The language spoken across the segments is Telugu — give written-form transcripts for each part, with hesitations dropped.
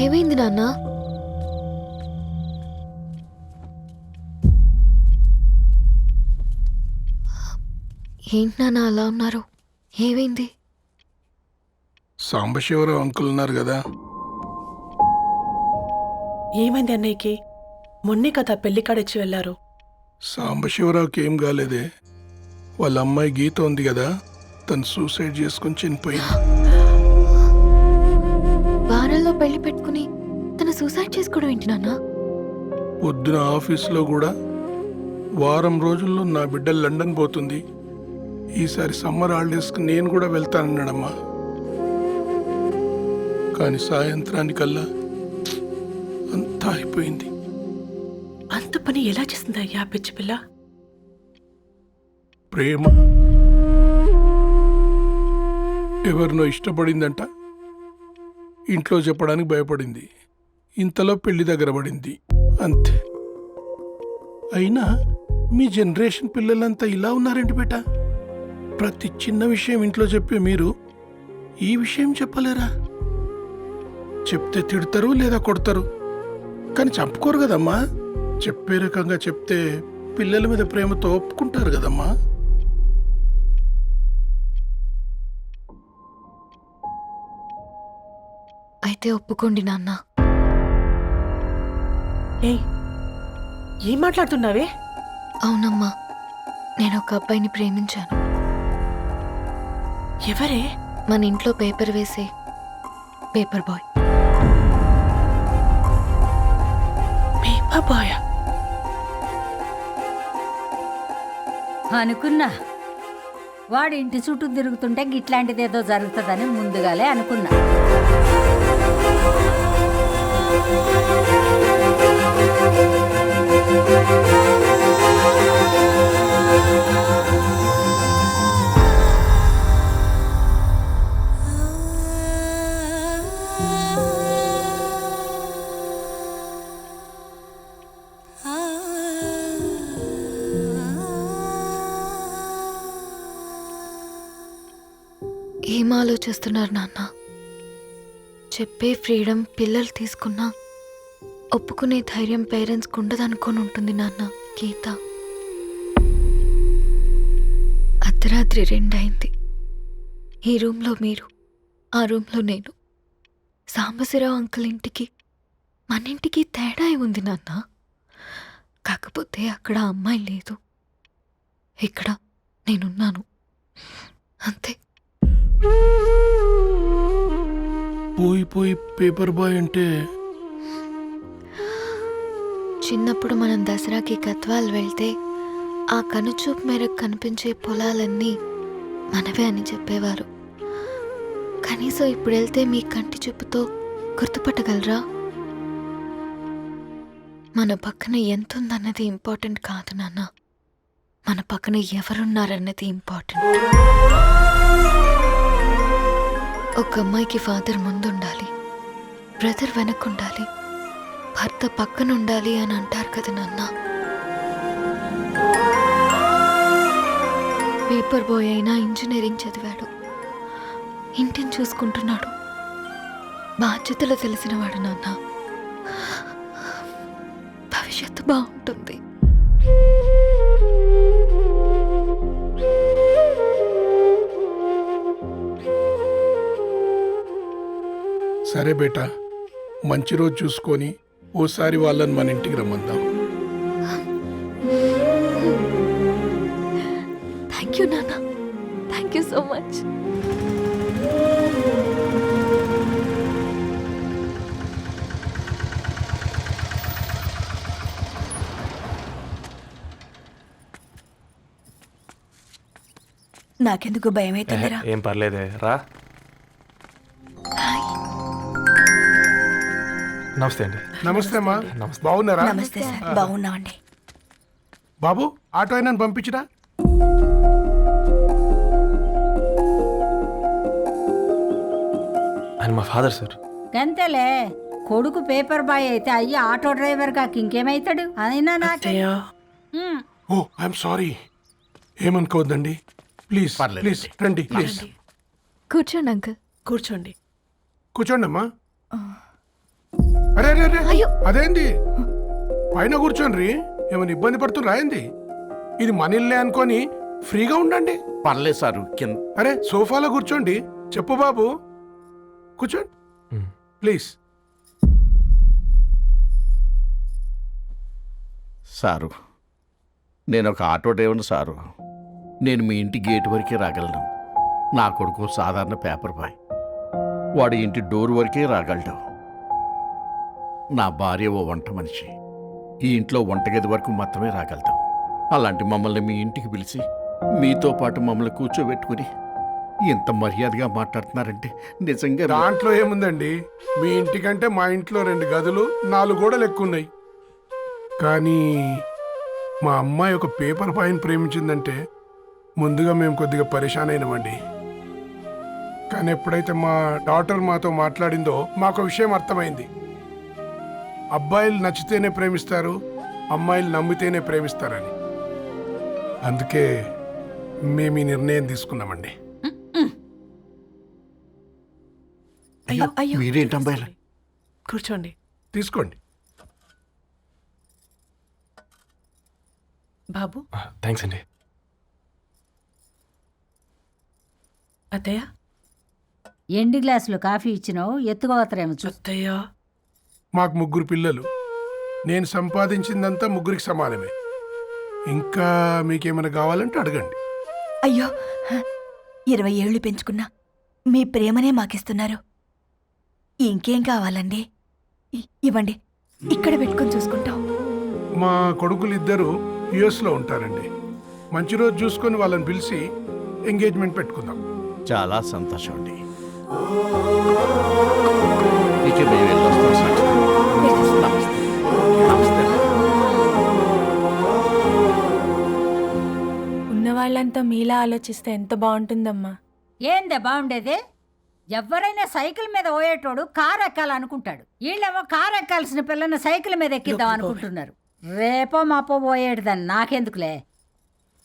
ఏమైంది నాన్న? ఏంటి నాన్న అలా ఉన్నారు? ఏమైంది? సాంబశివరావు అంకుల్ ఉన్నారు కదా, ఏమైంది అన్నయ్యకి? మొన్నే కదా పెళ్లి కాడిచ్చి వెళ్ళారు. సాంబశివరావుకి ఏం కాలేదే. వాళ్ళ అమ్మాయి గీత ఉంది కదా, తను సూసైడ్ చేసుకుని చనిపోయింది. వారంలో పెళ్లి పెట్టుకుని తను సూసైడ్ చేసుకోవడం ఏంటి నాన్న? పొద్దున ఆఫీసులో కూడా వారం రోజుల్లో నా బిడ్డ లండన్ పోతుంది, ఈసారి సమ్మర్ హాలిడేస్కి నేను కూడా వెళ్తానన్నాడమ్మా. కానీ సాయంత్రానికల్లా అంతా అయిపోయింది. అంత పని ఎలా చేసింది అయ్యా పిచ్చి పిల్ల? ప్రేమ ఎవరినో ఇష్టపడిందంట, ఇంట్లో చెప్పడానికి భయపడింది. ఇంతలో పెళ్లి దగ్గర పడింది, అంతే. అయినా మీ జనరేషన్ పిల్లలంతా ఇలా ఉన్నారేంటి బేట? ప్రతి చిన్న విషయం ఇంట్లో చెప్పే మీరు ఈ విషయం చెప్పలేరా? చెప్తే తిడతారు లేదా కొడతారు, కానీ చంపుకోరు కదమ్మా. చెప్పే రకంగా చెప్తే పిల్లల మీద ప్రేమతో ఒప్పుకుంటారు కదమ్మా. అయితే ఒప్పుకోండి నాన్న. ఏయ్, ఏం మాట్లాడుతున్నావే? అవునమ్మా, నేను ఒక అబ్బాయిని ప్రేమించాను. ఎవరే? మన ఇంట్లో పేపర్ వేసే పేపర్ బాయ్. Paper boy? అనుకున్నా వాడి ఇంటి చుట్టూ తిరుగుతుంటే గిట్లాంటిదేదో జరుగుతుందని ముందుగాలే అనుకున్నా. ఏం ఆలోచిస్తున్నారు నాన్న? చెప్పే ఫ్రీడమ్ పిల్లలు తీసుకున్నా ఒప్పుకునే ధైర్యం పేరెంట్స్కి ఉండదనుకొని ఉంటుంది నాన్న. గీత అర్ధరాత్రి 2 అయింది. ఈ రూమ్లో మీరు, ఆ రూమ్లో నేను. సాంబశివరావు అంకుల్ ఇంటికి మన ఇంటికి తేడా ఉంది నాన్న. కాకపోతే అక్కడ అమ్మాయి లేదు, ఇక్కడ నేనున్నాను, అంతే. పోయి పేపర్ బాయ్ అంటే చిన్నప్పుడు మనం దసరాకి గద్వాల్ వెళ్తే ఆ కనుచూపు మేరకు కనిపించే పొలాలన్నీ మనవే అని చెప్పేవారు. కనీసం ఇప్పుడు వెళ్తే మీ కంటి చూపుతో గుర్తుపట్టగలరా? మన పక్కన ఎంతుందన్నది ఇంపార్టెంట్ కాదు నాన్న, మన పక్కన ఎవరున్నారన్నది ఇంపార్టెంట్. ఒక అమ్మాయికి ఫాదర్ ముందుండాలి, బ్రదర్ వెనకుండాలి, భర్త పక్కనుండాలి అని అంటారు కదా నాన్న. పేపర్ బాయ్ అయినా ఇంజనీరింగ్ చదివాడు, ఇంటిని చూసుకుంటున్నాడు, బాధ్యతలు తెలిసినవాడు నాన్న. భవిష్యత్తు బాగుంటుంది. సరే బేటా, మంచి రోజు చూసుకొని ఓసారి వాళ్ళని మన ఇంటికి రమ్మందాం. థ్యాంక్ యూ నాన్న, థ్యాంక్ యూ సో మచ్. నాకెందుకు భయం అవుతుందిరా? ఏం పర్లేదే, రా. నమస్తే అండి. నమస్తే అమ్మా, బాగున్నారా? నమస్తే సార్, బాగున్నామండి. బాబు, ఆటో అయినా పంపించరా? ఆయన మా ఫాదర్ సార్. గంతేలే, కొడుకు పేపర్ బాయ్ అయితే అయ్యి ఆటో డ్రైవర్ కాక ఇంకేమైతాడు? అయినా నాకే ఓ, ఐఎమ్ సారీ. ఏమనుకోవద్దండి, ప్లీజ్ ప్లీజ్ రండి, ప్లీజ్ కూర్చోండి అంకుల్. కూర్చోండి. కూర్చోండి అమ్మా. అరే అయ్యో. అదేంది పైన కూర్చోండి ఏమైనా ఇబ్బంది పడుతున్నా ఏంది? ఇది మన ఇల్లే అనుకొని ఫ్రీగా ఉండండి. పర్లేదు సారు కింద అరే సోఫాలో కూర్చోండి. చెప్పు బాబు, కూర్చోండి ప్లీజ్. సారు నేను ఒక ఆటో డ్రైవర్ని సారు. నేను మీ ఇంటి గేట్ వరకే రాగలను. నా కొడుకు సాధారణ పేపర్ బాయ్, వాడి ఇంటి డోర్ వరకే రాగలడు. నా భార్య ఓ వంట మనిషి, ఈ ఇంట్లో వంటగది వరకు మాత్రమే రాగలదు. అలాంటి మమ్మల్ని మీ ఇంటికి పిలిచి మీతో పాటు మమ్మల్ని కూర్చోబెట్టుకుని ఎంత మర్యాదగా మాట్లాడుతున్నారంటే నిజంగా దాంట్లో ఏముందండి, మీ ఇంటికంటే మా ఇంట్లో 2 గదులు 4 గోడలు ఎక్కువ ఉన్నాయి. కానీ మా అమ్మాయి ఒక పేపర్ బాయ్ని ప్రేమించిందంటే ముందుగా మేము కొద్దిగా పరేషాన్ అయినామండి. కానీ ఎప్పుడైతే మా డాటర్ మాతో మాట్లాడిందో మాకు విషయం అర్థమైంది. అబ్బాయిలు నచ్చితేనే ప్రేమిస్తారు, అమ్మాయిలు నమ్మితేనే ప్రేమిస్తారని. అందుకే మేము ఈ నిర్ణయం తీసుకున్నామండి. అయ్యో అయ్యో మీరేంటి అమ్మాయిలు? కూర్చోండి. తీసుకోండి. బాబు, థ్యాంక్స్ అండి. అత్తయ్య. ఎండి గ్లాసులో కాఫీ ఇచ్చినావు, ఎత్తుకోవతరేమో చూ. అత్తయ్య. మాకు 3 పిల్లలు. నేను సంపాదించిందంతా 3కి సమానమే. ఇంకా మీకేమైనా కావాలంటే అడగండి. అయ్యో 20 ఏళ్ళు పెంచుకున్నా మీ ప్రేమనే మాకిస్తున్నారు. ఇంకేం కావాలండి? ఇవ్వండి, ఇక్కడ పెట్టుకొని చూసుకుంటాం. మా కొడుకులు 2 యుఎస్లో ఉంటారండి. మంచి రోజు చూసుకొని వాళ్ళని పిలిచి ఎంగేజ్మెంట్ పెట్టుకుందాం. చాలా సంతోషం అండి. ఇక మేము వెళ్ళొస్తాం సార్. నమస్తే. నమస్తే. ఉన్నవాళ్ళంతా మీలా ఆలోచిస్తే ఎంత బాగుంటుందమ్మా. ఏందే బాగుండేది? ఎవరైనా సైకిల్ మీద పోయేటోడు కారు ఎక్కాలనుకుంటాడు. వీళ్ళేమో కారు ఎక్కాల్సిన పిల్లని సైకిల్ మీద ఎక్కిద్దాం అనుకుంటున్నారు. రేపో మాపో పోయేటిదని నాకెందుకులే,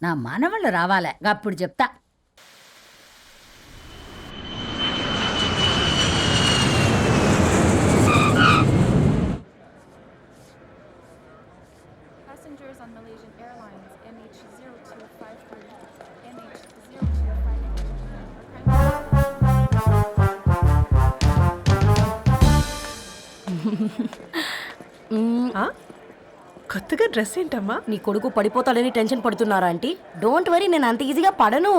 నా మనవళ్ళు రావాలే, అప్పుడు చెప్తా. Passengers on Malaysian Airlines MH0253, ఆ? కొత్తగా డ్రెస్ ఏంటమ్మా? నీ కొడుకు పడిపోతాడని టెన్షన్ పడుతున్నారా ఆంటీ? డోంట్ వరీ, నేను అంత ఈజీగా పడను.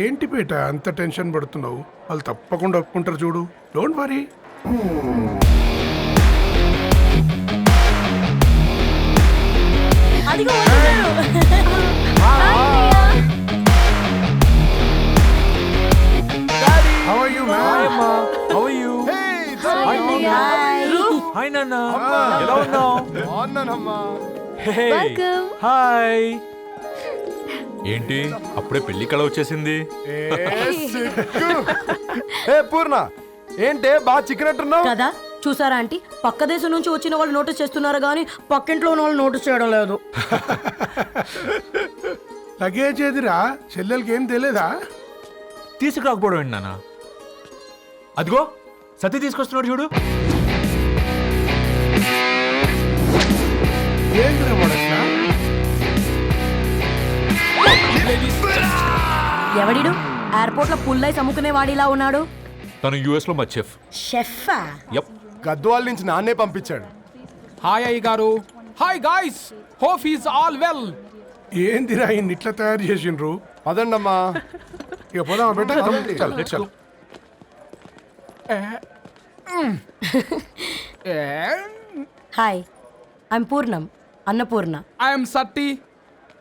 ఏంటి పేట అంత టెన్షన్ పడుతున్నావు? వాళ్ళు తప్పకుండా ఒప్పుకుంటారు చూడు. Don't worry. అదిగో వచ్చేసారు. How are you, man? How are you? Hi నాన్న, ఎలా ఉన్నావు? హాయ్. ఏంటి అప్పుడే పెళ్లి కళ వచ్చేసింది? పూర్ణ ఏంటే బాగా చిక్కినట్టున్నావు కదా, చూసారా ఆంటీ? పక్క దేశం నుంచి వచ్చిన వాళ్ళు నోటీస్ చేస్తున్నారు కానీ పక్కింట్లో ఉన్న వాళ్ళు నోటీస్ చేయడం లేదు. లగేజ్ ఏదిరా? చెల్లెలకి ఏం తెలియదా? తీసుకురాకపోవడం ఏంటి నాన్న? అదిగో సతీ తీసుకొస్తున్నాడు చూడు. ఏంటిరా వాడట్లా? ఎవడిడు ఎయిర్పోర్ట్ లో పుల్లై అమ్ముకునే వాడిలా ఉన్నాడు? తను యుఎస్ లో మా చెఫ్. షెఫా? యప్. గద్వాల నుంచి నాన్నే పంపించాడు. హాయ్ అయ్య గారు. Hi guys, hope is all well. ఏందిరా ఇన్ని ఇట్లా తయారు చేసిండ్రు? పదండమ్మా. ఇక పోదామా బెట్ట? చల్. హాయ్, ఐఎమ్ పూర్ణం, అన్నపూర్ణ. ఐఎమ్ సత్తి,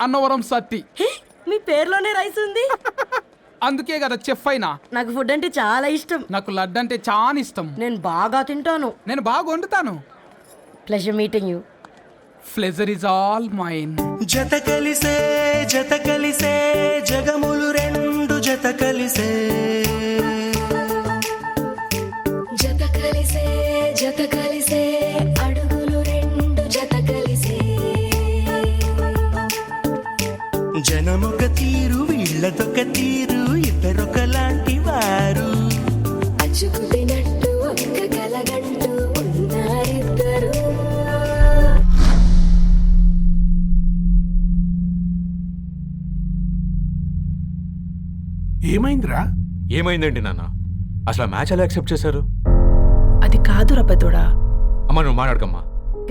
అన్నవరం సత్తి. మీ పేరులోనే రైస్ ఉంది. అందుకే కదా చెఫ్ అయినా. నాకు ఫుడ్ అంటే చాలా ఇష్టం. నాకు లడ్డు అంటే చాలా ఇష్టం. నేను బాగా తింటాను. నేను బాగా వండుతాను. Pleasure meeting you. Pleasure is all mine. జత కలిసే జగములు 2 జత కలిసే. జత కలిసే అడుగులు 2 జత కలిసే. జనమొక తీరు వీళ్ళదొక తీరు, ఇద్దరొకలాంటి పిచ్చుకుతినట్టు ఒక్క కలగంటూ ఉన్నారిద్దరు. ఏమైందిరా? ఏమైందండి నాన్న? అసలు ఆ మ్యాచ్ ఎలా యాక్సెప్ట్ చేశారు? అది కాదు రబ్బతోడా. అమ్మ నువ్వు మాట్లాడకమ్మా.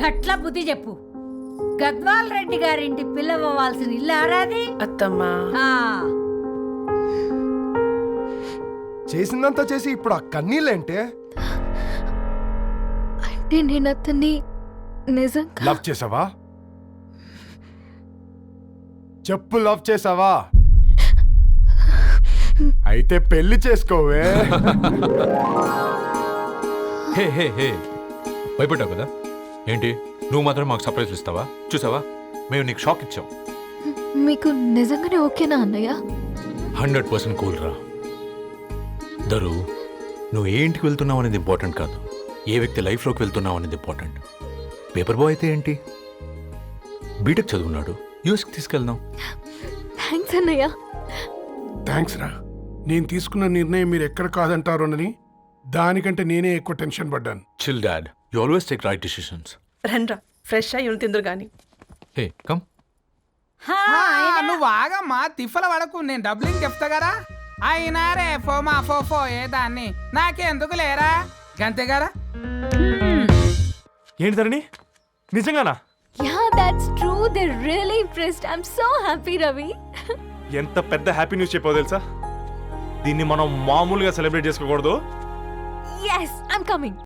గట్ల బుద్ధి చెప్పు. గద్వాల్ రెడ్డి గారింటి పిల్లవ్వాల్సిన ఇల్లు ఆరాది. అత్తమ్మా ఆ, చేసిందంతా చేసి ఇప్పుడు ఆ కన్నీళ్ళేంటే? అంటే నేను అతన్ని నిజంగా లవ్ చేసావా? చెప్పు, లవ్ చేసావా? అయితే పెళ్లి చేసుకోవే. హే హే హే భయపడ్డావు కదా? ఏంటి నువ్వు మాత్రం మాకు సర్ప్రైజ్ ఇస్తావా? చూసావా, మేము నీకు షాక్ ఇచ్చాం. మీకు నిజంగానే ఓకేనా అన్నయ్య? 100% కూల్ రా. దరు, నువ్వు ఏ ఇంటికి వెళ్తున్నావు అనేది ఇంపార్టెంట్ కాదు, ఏ వ్యక్తి లైఫ్లోకి వెళ్తున్నావు అనేది ఇంపార్టెంట్. పేపర్ బాయ్ అయితే ఏంటి, బీటెక్ చదువున్నాడు, యూఎస్కి తీసుకెళ్దాం. థ్యాంక్స్ అన్నయ్య. థ్యాంక్స్ రా. నేను తీసుకున్న నిర్ణయం మీరు ఎక్కడ కాదంటారోనని దానికంటే నేనే ఎక్కువ టెన్షన్ పడ్డాను. Chill dad, you always take right decisions. రండ్రా, ఫ్రెష్ అయ్యి ఉండి తిందురు గాని. Hey come. హా, నువ్వు ఆగమ్మా, తిప్పల పడకు, నేను డబ్లింగ్ చెప్తా కదా. అయినా రే ఫో ఏ దాన్ని నాకెందుకు లేరా గంతే కదా. ఏంటి ధరణి, నిజంగానా? Yeah that's true. They really impressed. I am so happy Ravi. ఎంత పెద్ద హ్యాపీ న్యూస్ చెప్పావు తెలుసా? దీన్ని మనం మామూలుగా సెలబ్రేట్ చేసుకోకూడదు. yes, I'm coming.